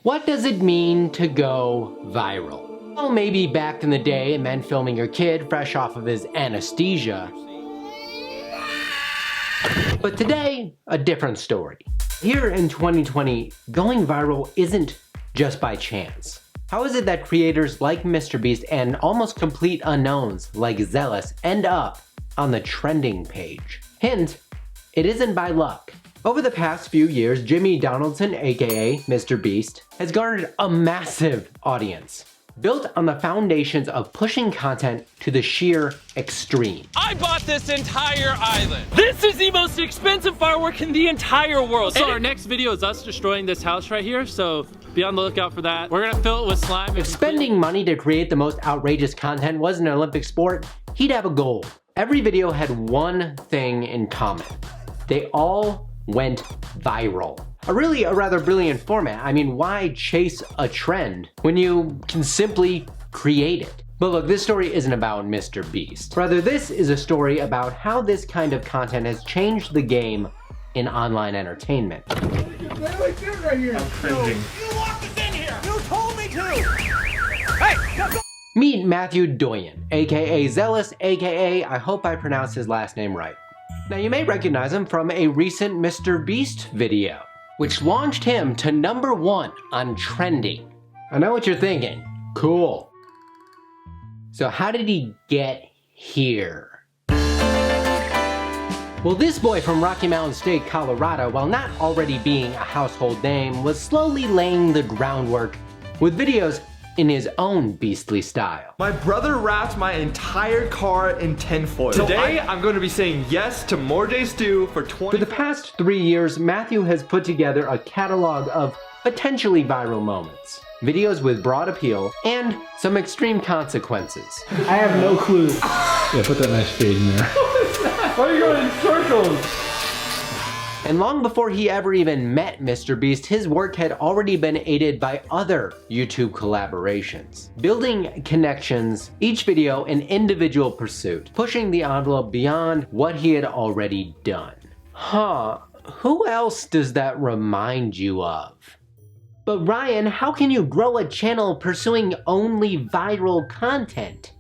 What does it mean to go viral? Well, maybe back in the day it meant filming your kid fresh off of his anesthesia. But today, a different story. Here in 2020, going viral isn't just by chance. How is it that creators like MrBeast and almost complete unknowns like Zealous end up on the trending page? Hint, it isn't by luck. Over the past few years, Jimmy Donaldson, aka MrBeast, has garnered a massive audience, built on the foundations of pushing content to the sheer extreme. I bought this entire island. This is the most expensive firework in the entire world. So our next video is us destroying this house right here, so be on the lookout for that. We're gonna fill it with slime. If spending money to create the most outrageous content was an Olympic sport, he'd have a gold. Every video had one thing in common. They all went viral. A rather brilliant format. I mean, why chase a trend when you can simply create it? But look, this story isn't about MrBeast. Rather, this is a story about how this kind of content has changed the game in online entertainment. Right here. I'm cringing. You walked us in here! You told me to! Hey! Go! Meet Matthew Doyen, aka Zealous, aka I hope I pronounced his last name right. Now you may recognize him from a recent MrBeast video, which launched him to #1 on trending. I know what you're thinking. Cool. So how did he get here? Well, this boy from Rocky Mountain State, Colorado, while not already being a household name, was slowly laying the groundwork with videos in his own beastly style. My brother wrapped my entire car in tinfoil. Today, I'm going to be saying yes to Morejstu for 20. For the past 3 years, Matthew has put together a catalog of potentially viral moments, videos with broad appeal, and some extreme consequences. I have no clue. Yeah, put that nice fade in there. Why are you going in circles? And long before he ever even met MrBeast, his work had already been aided by other YouTube collaborations. Building connections, each video an individual pursuit, pushing the envelope beyond what he had already done. Huh, who else does that remind you of? But Ryan, how can you grow a channel pursuing only viral content?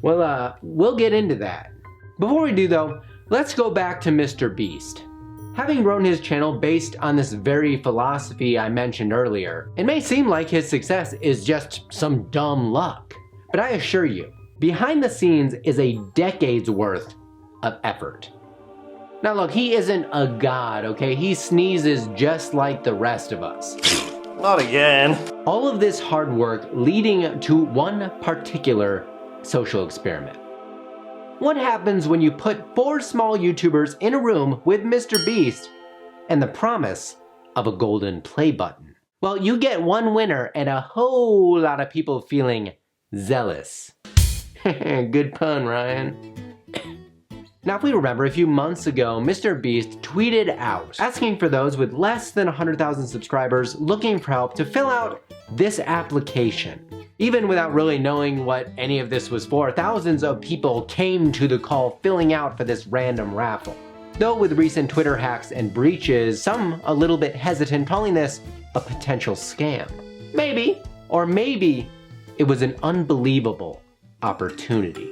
Well, we'll get into that. Before we do though, let's go back to MrBeast. Having grown his channel based on this very philosophy I mentioned earlier, it may seem like his success is just some dumb luck. But I assure you, behind the scenes is a decade's worth of effort. Now look, he isn't a god, okay? He sneezes just like the rest of us. Not again. All of this hard work leading to one particular social experiment. What happens when you put 4 small YouTubers in a room with MrBeast and the promise of a golden play button? Well, you get one winner and a whole lot of people feeling zealous. Good pun, Ryan. Now, if we remember, a few months ago, MrBeast tweeted out asking for those with less than 100,000 subscribers looking for help to fill out this application. Even without really knowing what any of this was for, thousands of people came to the call filling out for this random raffle. Though with recent Twitter hacks and breaches, some a little bit hesitant, calling this a potential scam. Maybe, or maybe it was an unbelievable opportunity.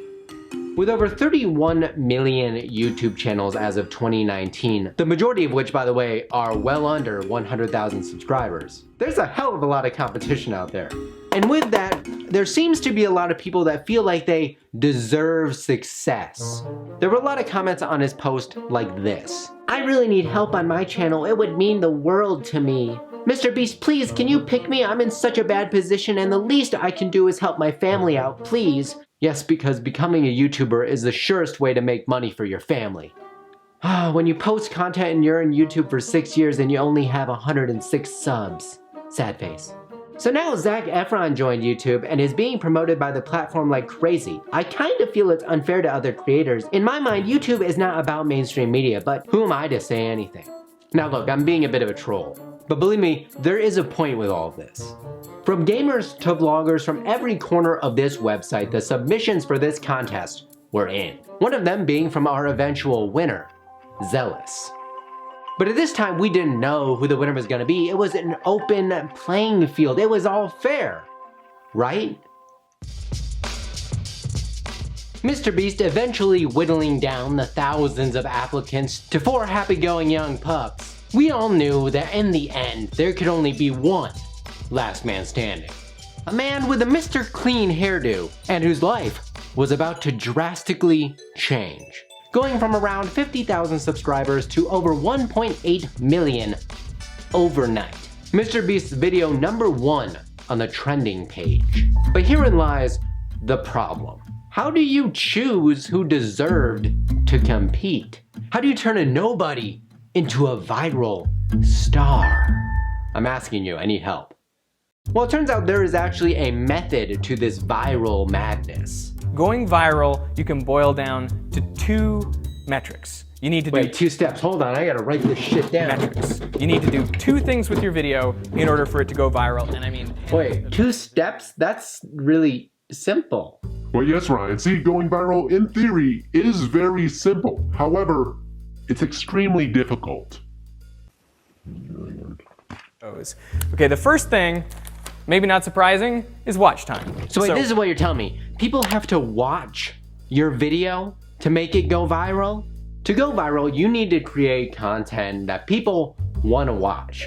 With over 31 million YouTube channels as of 2019, the majority of which, by the way, are well under 100,000 subscribers, there's a hell of a lot of competition out there. And with that, there seems to be a lot of people that feel like they deserve success. There were a lot of comments on his post like this. I really need help on my channel. It would mean the world to me. MrBeast, please, can you pick me? I'm in such a bad position and the least I can do is help my family out, please. Yes, because becoming a YouTuber is the surest way to make money for your family. When you post content and you're in YouTube for 6 years and you only have 106 subs. Sad face. So now Zac Efron joined YouTube and is being promoted by the platform like crazy. I kind of feel it's unfair to other creators. In my mind, YouTube is not about mainstream media, but who am I to say anything? Now look, I'm being a bit of a troll, but believe me, there is a point with all of this. From gamers to vloggers from every corner of this website, the submissions for this contest were in. One of them being from our eventual winner, Zealous. But at this time, we didn't know who the winner was gonna be. It was an open playing field. It was all fair, right? MrBeast eventually whittling down the thousands of applicants to 4 happy-going young pups. We all knew that in the end, there could only be one last man standing. A man with a Mr. Clean hairdo and whose life was about to drastically change, going from around 50,000 subscribers to over 1.8 million overnight. MrBeast's video #1 on the trending page. But herein lies the problem. How do you choose who deserved to compete? How do you turn a nobody into a viral star? I'm asking you, I need help. Well, it turns out there is actually a method to this viral madness. Going viral, you can boil down to 2 metrics. You need to do 2 steps. Hold on, I gotta write this shit down. metrics. You need to do 2 things with your video in order for it to go viral, and I mean... Wait, 2 steps? That's really simple. Well, yes, Ryan. See, going viral in theory is very simple. However, it's extremely difficult. Okay, the first thing, maybe not surprising, is watch time. So wait, this is what you're telling me. People have to watch your video to make it go viral? To go viral, you need to create content that people want to watch.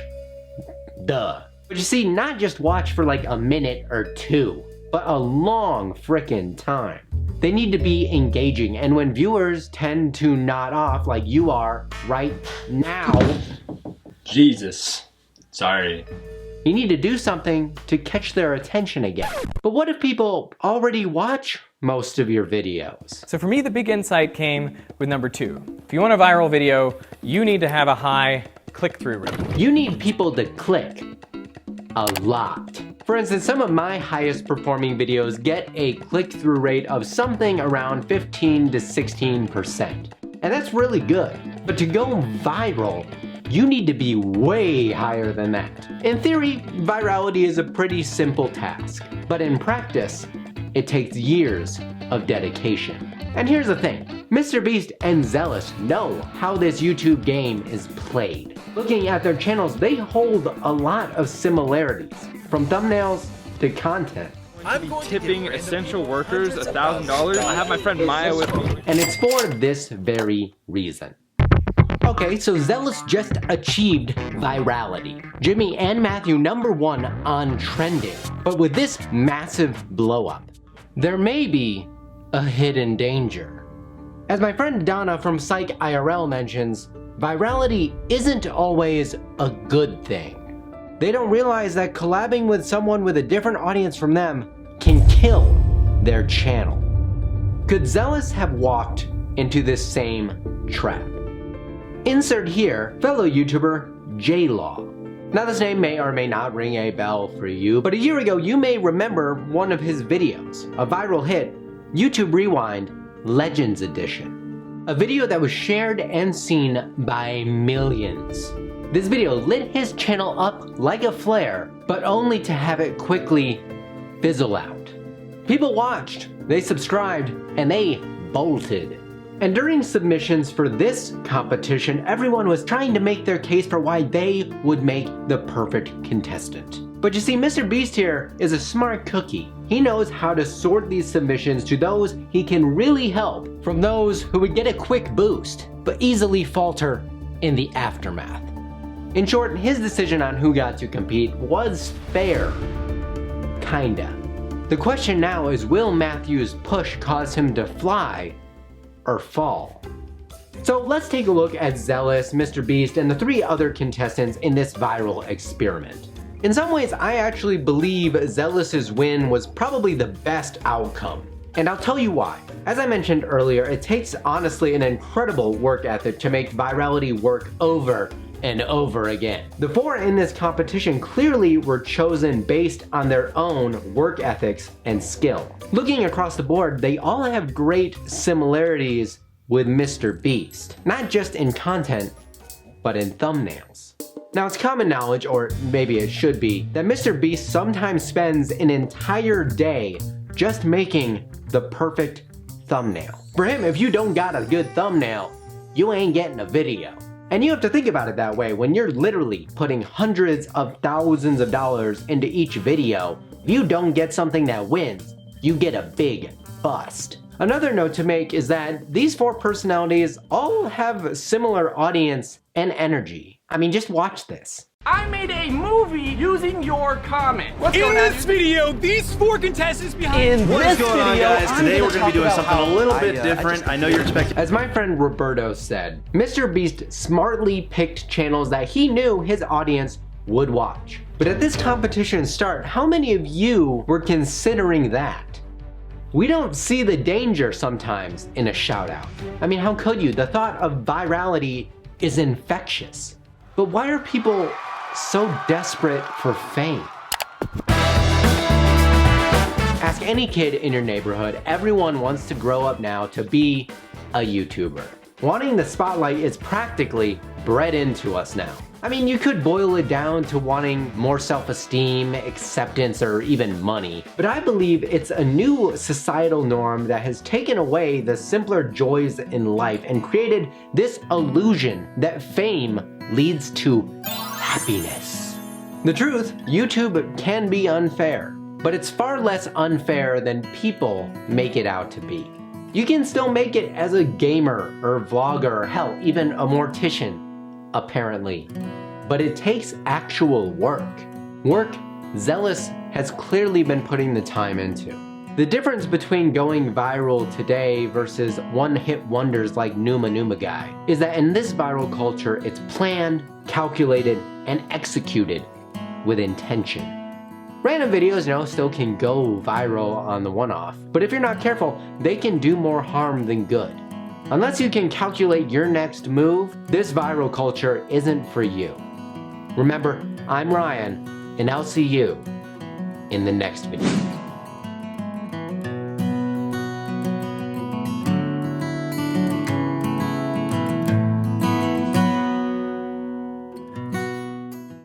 Duh. But you see, not just watch for like a minute or 2, but a long frickin' time. They need to be engaging, and when viewers tend to nod off like you are right now, Jesus. Sorry. you need to do something to catch their attention again. But what if people already watch most of your videos? So for me, the big insight came with #2. If you want a viral video, you need to have a high click-through rate. You need people to click a lot. For instance, some of my highest performing videos get a click-through rate of something around 15 to 16%. And that's really good. But to go viral, you need to be way higher than that. In theory, virality is a pretty simple task. But in practice, it takes years of dedication. And here's the thing, MrBeast and Zealous know how this YouTube game is played. Looking at their channels, they hold a lot of similarities, from thumbnails to content. I'm tipping essential workers $1,000. I have my friend Maya with me. And it's for this very reason. Okay, so Zealous just achieved virality. Jimmy and Matthew #1 on trending. But with this massive blow up, there may be a hidden danger. As my friend Donna from Psych IRL mentions, virality isn't always a good thing. They don't realize that collabing with someone with a different audience from them can kill their channel. Could Zealous have walked into this same trap? Insert here, fellow YouTuber J-Law. Now this name may or may not ring a bell for you, but a year ago you may remember one of his videos, a viral hit, YouTube Rewind Legends Edition. A video that was shared and seen by millions. This video lit his channel up like a flare, but only to have it quickly fizzle out. People watched, they subscribed, and they bolted. And during submissions for this competition, everyone was trying to make their case for why they would make the perfect contestant. But you see, MrBeast here is a smart cookie. He knows how to sort these submissions to those he can really help from those who would get a quick boost, but easily falter in the aftermath. In short, his decision on who got to compete was fair. Kinda. The question now is, will Matthew's push cause him to fly or fall? So let's take a look at Zealous, MrBeast, and the 3 other contestants in this viral experiment. In some ways, I actually believe Zealous's win was probably the best outcome. And I'll tell you why. As I mentioned earlier, it takes honestly an incredible work ethic to make virality work over and over again. The 4 in this competition clearly were chosen based on their own work ethics and skill. Looking across the board, they all have great similarities with MrBeast, not just in content, but in thumbnails. Now it's common knowledge, or maybe it should be, that MrBeast sometimes spends an entire day just making the perfect thumbnail. For him, if you don't got a good thumbnail, you ain't getting a video. And you have to think about it that way. When you're literally putting hundreds of thousands of dollars into each video, if you don't get something that wins, you get a big bust. Another note to make is that these 4 personalities all have similar audience and energy. I mean, just watch this. I made a movie using your comment. What's going on? In this video, these 4 contestants behind What is going on, guys? Today we're going to be doing something a little bit different. I know you're expecting. As my friend Roberto said, MrBeast smartly picked channels that he knew his audience would watch. But at this competition start, how many of you were considering that? We don't see the danger sometimes in a shout out. I mean, how could you? The thought of virality is infectious. But why are people so desperate for fame? Ask any kid in your neighborhood, everyone wants to grow up now to be a YouTuber. Wanting the spotlight is practically bred into us now. I mean, you could boil it down to wanting more self-esteem, acceptance, or even money. But I believe it's a new societal norm that has taken away the simpler joys in life and created this illusion that fame leads to happiness. The truth, YouTube can be unfair, but it's far less unfair than people make it out to be. You can still make it as a gamer or vlogger, or hell, even a mortician, apparently. But it takes actual work. Work Zealous has clearly been putting the time into. The difference between going viral today versus one-hit wonders like Numa Numa Guy is that in this viral culture, it's planned, calculated, and executed with intention. Random videos, still can go viral on the one-off, but if you're not careful, they can do more harm than good. Unless you can calculate your next move, this viral culture isn't for you. Remember, I'm Ryan, and I'll see you in the next video.